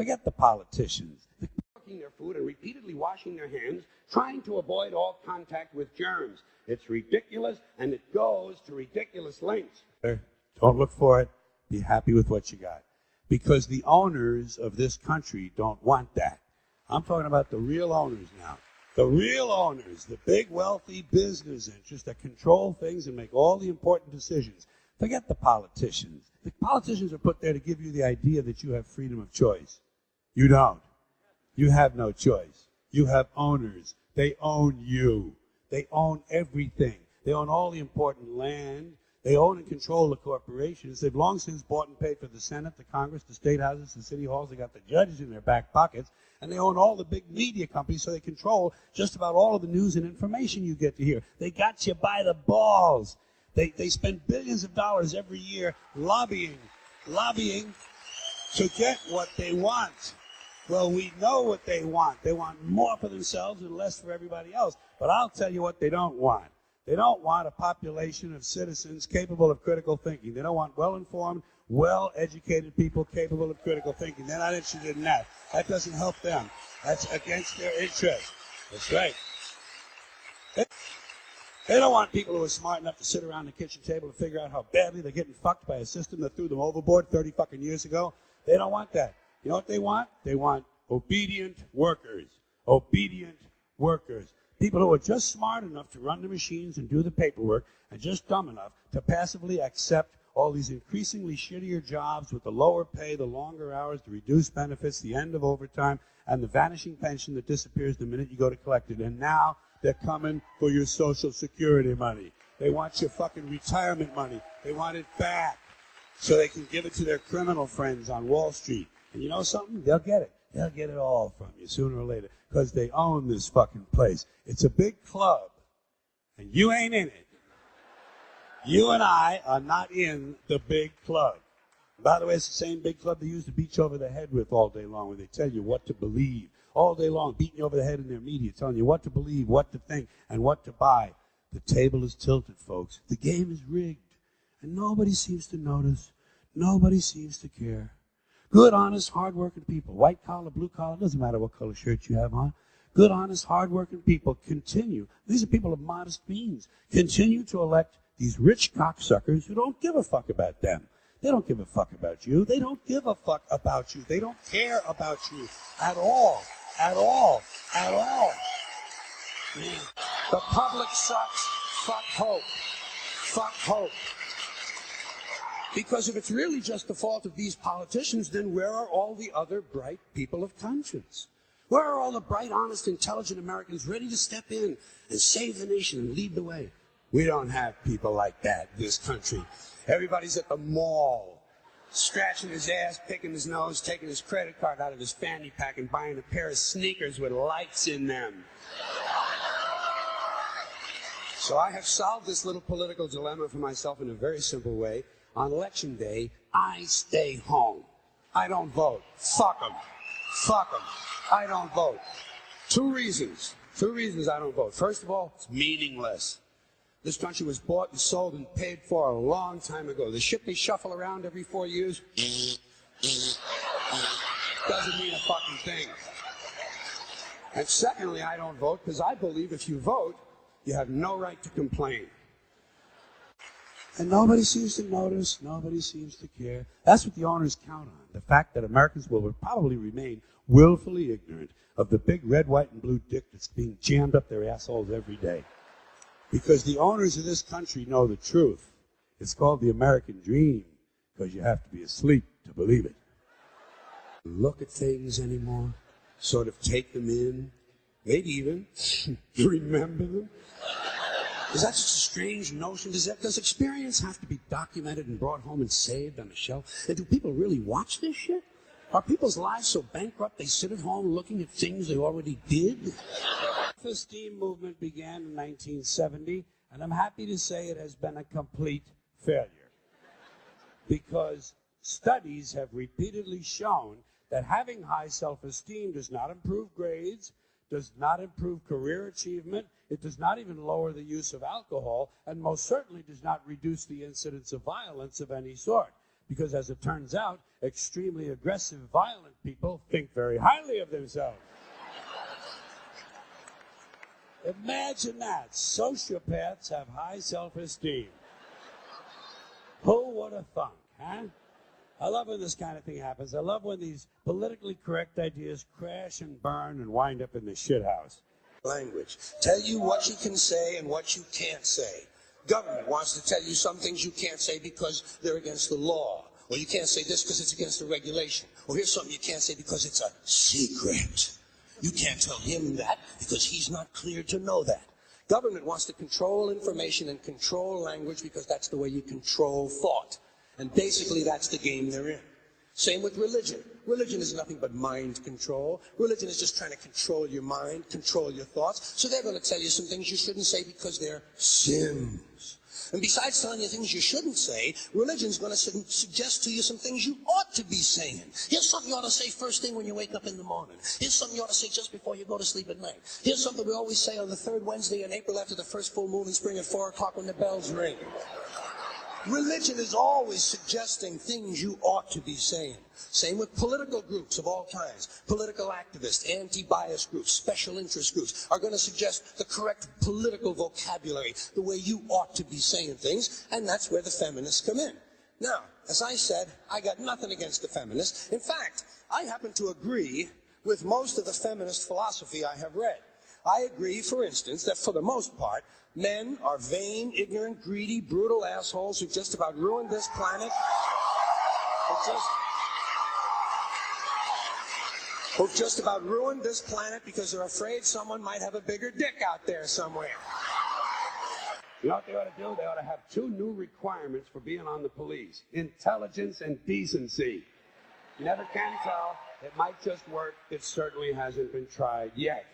Forget the politicians. They're cooking their food and repeatedly washing their hands, trying to avoid all contact with germs. It's ridiculous, and it goes to ridiculous lengths. Don't look for it. Be happy with what you got. Because the owners of this country don't want that. I'm talking about the real owners now. The real owners, the big wealthy business interests that control things and make all the important decisions. Forget the politicians. The politicians are put there to give you the idea that you have freedom of choice. You don't. You have no choice. You have owners. They own you. They own everything. They own all the important land. They own and control the corporations. They've long since bought and paid for the Senate, the Congress, the state houses, the city halls. They got the judges in their back pockets. And they own all the big media companies, so they control just about all of the news and information you get to hear. They got you by the balls. They spend billions of dollars every year lobbying to get what they want. Well, we know what they want. They want more for themselves and less for everybody else. But I'll tell you what they don't want. They don't want a population of citizens capable of critical thinking. They don't want well-informed, well-educated people capable of critical thinking. They're not interested in that. That doesn't help them. That's against their interest. That's right. They don't want people who are smart enough to sit around the kitchen table and figure out how badly they're getting fucked by a system that threw them overboard 30 fucking years ago. They don't want that. You know what they want? They want obedient workers. Obedient workers. People who are just smart enough to run the machines and do the paperwork and just dumb enough to passively accept all these increasingly shittier jobs with the lower pay, the longer hours, the reduced benefits, the end of overtime, and the vanishing pension that disappears the minute you go to collect it. And now they're coming for your Social Security money. They want your fucking retirement money. They want it back so they can give it to their criminal friends on Wall Street. And you know something? They'll get it. They'll get it all from you sooner or later because they own this fucking place. It's a big club, and you ain't in it. You and I are not in the big club. By the way, it's the same big club they use to beat you over the head with all day long, where they tell you what to believe. All day long, beating you over the head in their media, telling you what to believe, what to think, and what to buy. The table is tilted, folks. The game is rigged, and nobody seems to notice. Nobody seems to care. Good, honest, hard-working people, white collar, blue collar, doesn't matter what color shirt you have on. Good, honest, hard-working people continue. These are people of modest means. Continue to elect these rich cocksuckers who don't give a fuck about them. They don't give a fuck about you. They don't give a fuck about you. They don't care about you at all. At all. At all. Man. The public sucks. Fuck hope. Fuck hope. Because if it's really just the fault of these politicians, then where are all the other bright people of conscience? Where are all the bright, honest, intelligent Americans ready to step in and save the nation and lead the way? We don't have people like that in this country. Everybody's at the mall, scratching his ass, picking his nose, taking his credit card out of his fanny pack and buying a pair of sneakers with lights in them. So I have solved this little political dilemma for myself in a very simple way. On election day, I stay home. I don't vote. Fuck them. Fuck them. I don't vote. Two reasons I don't vote. First of all, it's meaningless. This country was bought and sold and paid for a long time ago. The shit they shuffle around every 4 years doesn't mean a fucking thing. And secondly, I don't vote because I believe if you vote, you have no right to complain. And nobody seems to notice, nobody seems to care. That's what the owners count on, the fact that Americans will probably remain willfully ignorant of the big red, white, and blue dick that's being jammed up their assholes every day. Because the owners of this country know the truth. It's called the American dream, because you have to be asleep to believe it. Look at things anymore, sort of take them in, maybe even remember them. Is that just a strange notion? Does experience have to be documented and brought home and saved on a shelf? And do people really watch this shit? Are people's lives so bankrupt they sit at home looking at things they already did? The self-esteem movement began in 1970, and I'm happy to say it has been a complete failure. Because studies have repeatedly shown that having high self-esteem does not improve grades, does not improve career achievement, it does not even lower the use of alcohol, and most certainly does not reduce the incidence of violence of any sort. Because as it turns out, extremely aggressive, violent people think very highly of themselves. Imagine that. Sociopaths have high self-esteem. Who would have thunk, huh? I love when this kind of thing happens. I love when these politically correct ideas crash and burn and wind up in the shithouse. Language. Tell you what you can say and what you can't say. Government wants to tell you some things you can't say because they're against the law. Or you can't say this because it's against the regulation. Or here's something you can't say because it's a secret. You can't tell him that because he's not cleared to know that. Government wants to control information and control language because that's the way you control thought. And basically that's the game they're in. Same with religion. Religion is nothing but mind control. Religion is just trying to control your mind, control your thoughts. So they're going to tell you some things you shouldn't say because they're sins. And besides telling you things you shouldn't say, religion's going to suggest to you some things you ought to be saying. Here's something you ought to say first thing when you wake up in the morning. Here's something you ought to say just before you go to sleep at night. Here's something we always say on the third Wednesday in April after the first full moon in spring at 4 o'clock when the bells ring. Religion is always suggesting things you ought to be saying. Same with political groups of all kinds. Political activists, anti-bias groups, special interest groups are going to suggest the correct political vocabulary, the way you ought to be saying things, and that's where the feminists come in. Now, as I said, I got nothing against the feminists. In fact, I happen to agree with most of the feminist philosophy I have read. I agree, for instance, that for the most part, men are vain, ignorant, greedy, brutal assholes who just about ruined this planet. Who just about ruined this planet because they're afraid someone might have a bigger dick out there somewhere. You know what they ought to do? They ought to have 2 new requirements for being on the police. Intelligence and decency. You never can tell. It might just work. It certainly hasn't been tried yet.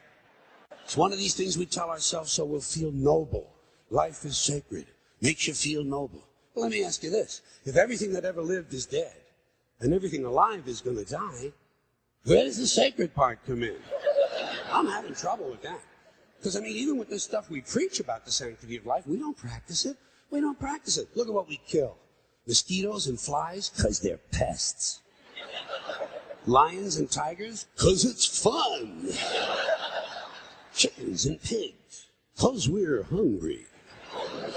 It's one of these things we tell ourselves so we'll feel noble. Life is sacred. Makes you feel noble. Well, let me ask you this. If everything that ever lived is dead, and everything alive is going to die, where does the sacred part come in? I'm having trouble with that. Because, I mean, even with this stuff we preach about the sanctity of life, we don't practice it. We don't practice it. Look at what we kill. Mosquitoes and flies, because they're pests. Lions and tigers, because it's fun. Chickens and pigs, because we're hungry.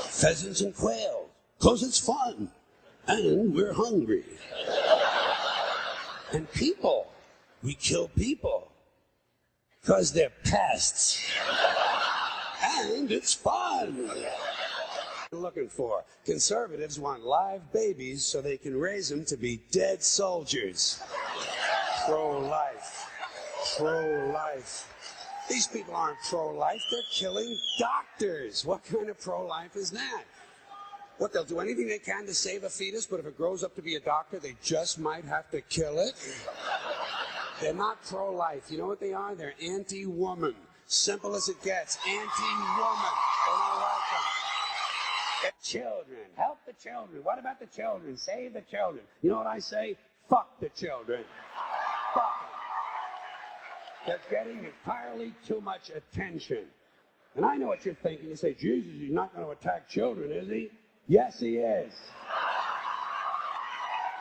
Pheasants and quail, because it's fun. And we're hungry. And people, we kill people, because they're pests. And it's fun. Looking for. Conservatives want live babies so they can raise them to be dead soldiers. Pro-life. Pro-life. These people aren't pro-life, they're killing doctors. What kind of pro-life is that? What, they'll do anything they can to save a fetus, but if it grows up to be a doctor, they just might have to kill it? They're not pro-life. You know what they are? They're anti-woman. Simple as it gets. Anti-woman. They don't like them. The children. Help the children. What about the children? Save the children. You know what I say? Fuck the children. Fuck them. They're getting entirely too much attention. And I know what you're thinking. You say, Jesus, he's not going to attack children, is he? Yes, he is.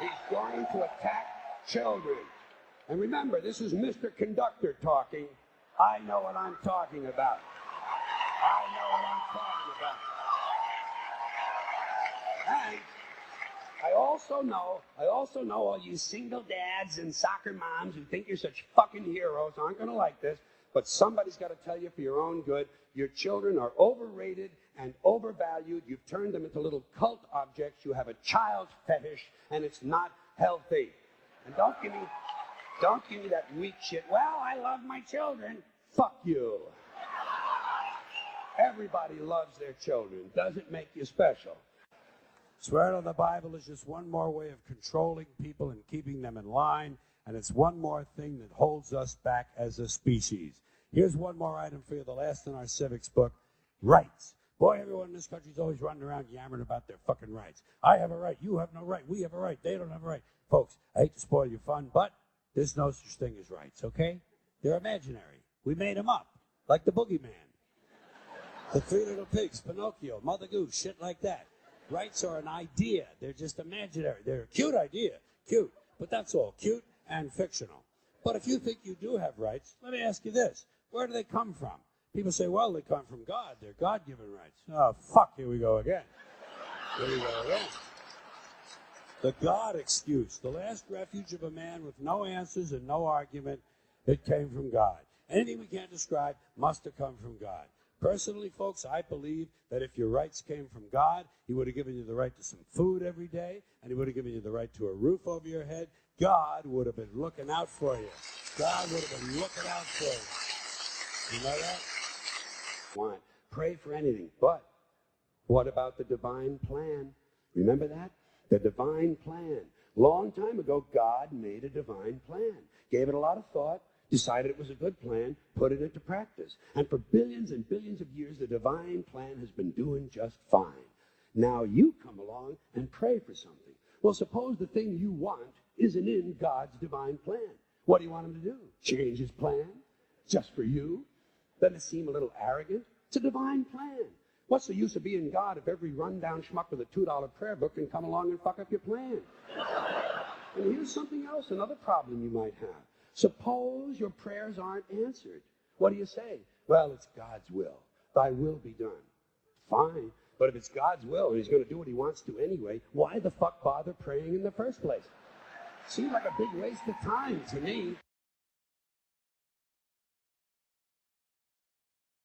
He's going to attack children. And remember, this is Mr. Conductor talking. I know what I'm talking about. I know what I'm talking about. And I also know all you single dads and soccer moms who think you're such fucking heroes aren't going to like this, but somebody's got to tell you for your own good, your children are overrated and overvalued. You've turned them into little cult objects. You have a child fetish, and it's not healthy. And don't give me that weak shit. Well, I love my children. Fuck you. Everybody loves their children. Doesn't make you special. Swearing on the Bible is just one more way of controlling people and keeping them in line, and it's one more thing that holds us back as a species. Here's one more item for you, the last in our civics book, rights. Boy, everyone in this country is always running around yammering about their fucking rights. I have a right, you have no right, we have a right, they don't have a right. Folks, I hate to spoil your fun, but there's no such thing as rights, okay? They're imaginary. We made them up, like the boogeyman. The Three Little Pigs, Pinocchio, Mother Goose, shit like that. Rights are an idea. They're just imaginary. They're a cute idea. Cute. But that's all. Cute and fictional. But if you think you do have rights, let me ask you this. Where do they come from? People say, well, they come from God. They're God-given rights. Oh, fuck, here we go again. Here we go again. The God excuse. The last refuge of a man with no answers and no argument. It came from God. Anything we can't describe must have come from God. Personally, folks, I believe that if your rights came from God, he would have given you the right to some food every day, and he would have given you the right to a roof over your head. God would have been looking out for you. God would have been looking out for you. You know that? Want. Pray for anything. But what about the divine plan? Remember that? The divine plan. Long time ago, God made a divine plan. Gave it a lot of thought. Decided it was a good plan, put it into practice. And for billions and billions of years, the divine plan has been doing just fine. Now you come along and pray for something. Well, suppose the thing you want isn't in God's divine plan. What do you want him to do? Change his plan? Just for you? Doesn't it seem a little arrogant? It's a divine plan. What's the use of being God if every rundown schmuck with a $2 prayer book can come along and fuck up your plan? And here's something else, another problem you might have. Suppose your prayers aren't answered. What do you say? Well, it's God's will. Thy will be done. Fine. But if it's God's will and he's going to do what he wants to anyway, why the fuck bother praying in the first place? Seems like a big waste of time to me.